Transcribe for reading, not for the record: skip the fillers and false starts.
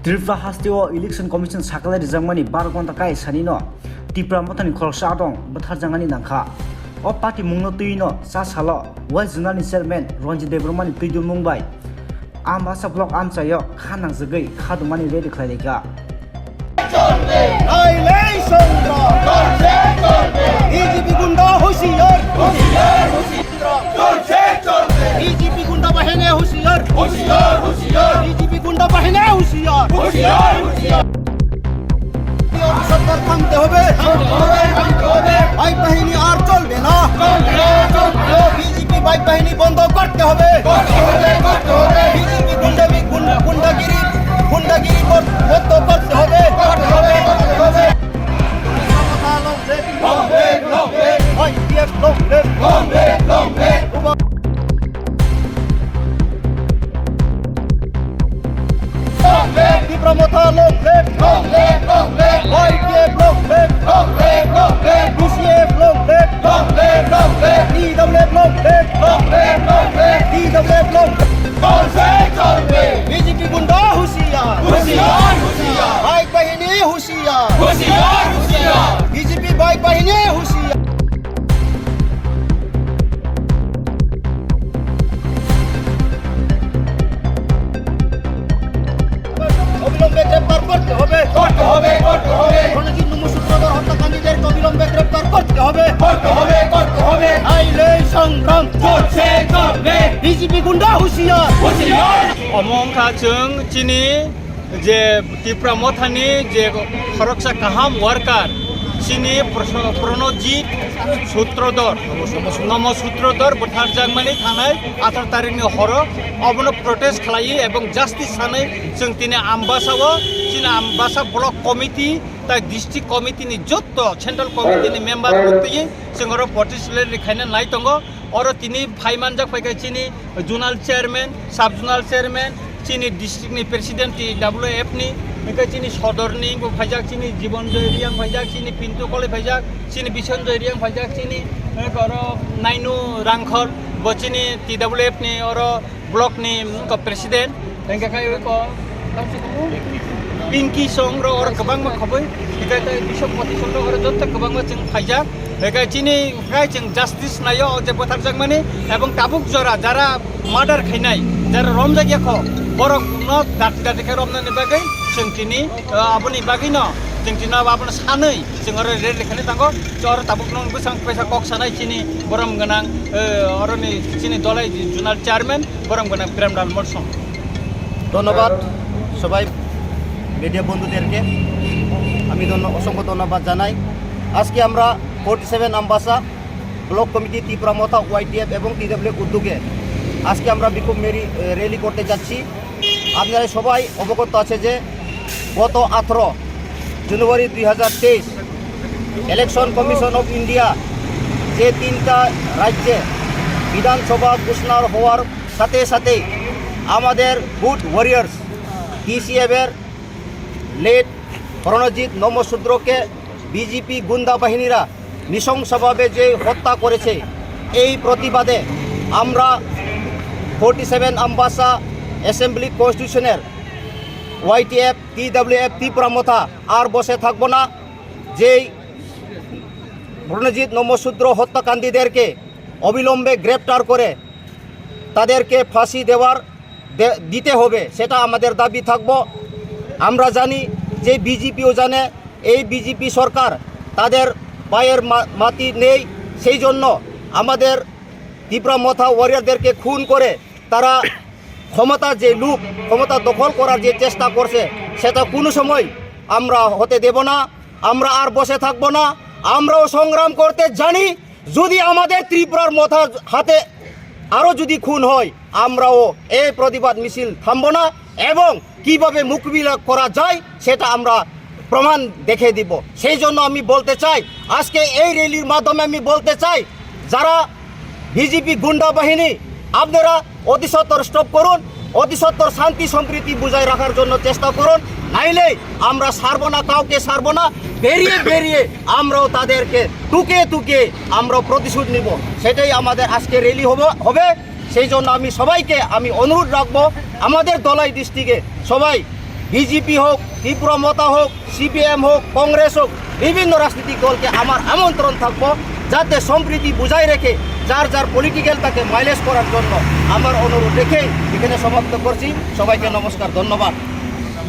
Tripura hastio election commission sakala rijangmani 12 gonta kai sanino Tripura motani khorsa dong bathar jangani nangkha o party mungno tuino sa salo wai junani chairman Ronjit Debromani tuidu mungbai amasa block amchayo khanang jagai khadumani ready khlaidega BJP गुंडा होशियार होशियार होशियार BJP गुंडा बहने होशियार होशियार होशियार BJP गुंडा बहने होशियार होशियार होशियार सरकार থামতে হবে ভাই বাহিনী আর চলবে না BJP ভাই বাহিনী বন্ধ করতে হবে BJP গুন্ডাগিরি বন্ধ করতে হবে Promoter long left, YTF long left, BCF long left, DWF long left, DWF long left. BJP गुंडा होशियार होशियार होशियार भाई बहनी होशियार होशियार होशियार BJP भाई बहनी होशियार অবিলম্বে গ্রেফতার করতে হবে রণজিৎ নমসূত্রধর হত্যাকারীদের অবিলম্বে গ্রেফতার করতে হবে আইলে সংগ্রাম চলছে চলবে BJP গুন্ডা হুঁশিয়ার অমংখা जों চিনি যে ত্রিপুরা মথানি যে সুরক্ষা কাহাম ওয়ার্কার চিনি প্রণজিৎ সূত্রধর নমসূত্রধর বঠার জাংমানি থানায় 18 তারিখनि হর অবন প্রটেস্ট খালাयो এবং জাস্টিস সাनै जों তিনি আমবাসাও চিনি আমবাসা ব্লক কমিটি তাই ডিস্ট্রিক্ট কমিটিनि যত সেন্ট্রাল কমিটিनि মেম্বার হতেই जों হর প্রটেস্ট লেখাইনা নাই দङ और তিনি ফাইমানজাক ফাইগাय চিনি zonal chairman sub zonal chairman চিনি ডিস্ট্রিক্টनि প্রেসিডেন্ট TWF नि बेखौ चिनि सदरनि फाइजाक चिनि जीवनजय रियां फाइजाक चिनि पिन्टु कले फाइजाक चिनि बिसनजय रियां फाइजाक चिनि और नाइनु रांखर बचिनि TWF नि और ब्लॉक नि को प्रेसिडेंट बेंगाखाय को पिंकी संग्र और गोबां खबै बेखौ बिशपति संग्र और जत गोबां जों फाइजाक बेखौ चिनि फ्राय जों जास्टिस नायो जे बोथारजाक माने एवं ताबुक जरा जारा मार्डार खायनाय जारा रमजागियाखौ बरक न दाति खाय रमनानि बागै जों दिनै आबनि बागैनो जों दिनै आबन सानै जों आरो रेड लेखानि थांगो जर ताबुक नंग बेसां पैसा कक सानाय चिनि बरम गोनां अरनि चिनि दलाय जुनाल চেয়ারম্যান बरम गोनां प्रेमलाल मरसं ধন্যবাদ সবাই মিডিয়া বন্ধুদেরকে আমি অসংখ্য ধন্যবাদ জানাই আজকে আমরা 47 আমবাসা ব্লক কমিটি ত্রিপুরা মথা YTF এবং TWF উদ্যোগে আজকে আমরা বিক্ষোভ র্যালি করতে যাচ্ছি আপনারা সবাই অবগত আছে যে গত 18 জানুয়ারি 2023 ইলেকশন কমিশন অফ ইন্ডিয়া যে 3টা রাজ্যে বিধানসভা ঘোষণা হওয়ার সাথে সাথে আমাদের গুড ওয়ারিয়ার্স TCF এর লেট রণজিৎ নমসূত্রকে BJP গুন্ডা বাহিনীরা নৃশংসভাবে যে হত্যা করেছে এই প্রতিবাদে আমরা 47 আমবাসা অ্যাসেম্বলি কনস্টিটিউশনের YTF TWF ত্রিপুরা মথা আর বসে থাকবো না যেই রণজিৎ নমসূত্র হত্যাকারীদেরকে অবিলম্বে গ্রেপ্তার করে তাদেরকে ফাঁসি দিতে হবে সেটা আমাদের দাবি থাকবো আমরা জানি যে BJPও জানে এই BJP সরকার তাদের পায়ের মাটি নেই সেই জন্য আমাদের ত্রিপুরা মথা ওয়ারিয়ারদেরকে খুন করে তারা ক্ষমতা দখল করার যে চেষ্টা করছে সেটা কোনো সময় আমরা হতে দেব না আমরা আর বসে থাকবো না আমরাও সংগ্রাম করতে জানি যদি আমাদের ত্রিপুরার মথা হাতে আরও যদি খুন হয় আমরাও এই প্রতিবাদ মিছিল থামব না এবং কিভাবে মোকাবিলা করা যায় সেটা আমরা প্রমাণ দেখে দিব সেই জন্য আমি বলতে চাই আজকে এই র্যালির মাধ্যমে আমি বলতে চাই যারা BJP গুন্ডা বাহিনী আপনারা অতি সত্বর স্টপ করুন অতি সত্বর শান্তি সম্প্রীতি বজায় রাখার জন্য চেষ্টা করুন নাইলে আমরা ছাড়বো না কাউকে ছাড়বো না বেরিয়ে আমরাও তাদেরকে টুকে আমরা প্রতিশোধ নিব সেটাই আমাদের আজকে র্যালি হবে সেই জন্য আমি সবাইকে অনুরোধ রাখবো আমাদের দলাই ডিস্ট্রিক্টে সবাই বিজেপি হোক, ত্রিপুরা মতা হোক, সিপিএম হোক, কংগ্রেস হোক, বিভিন্ন রাজনৈতিক দলকে আমার আমন্ত্রণ থাকবো যাতে সম্প্রীতি বজায় রেখে যার যার পলিটিক্যাল তাকে মাইলেজ করার জন্য আমার অনুরোধ রেখে এখানে সমাপ্ত করছি। সবাইকে নমস্কার, ধন্যবাদ।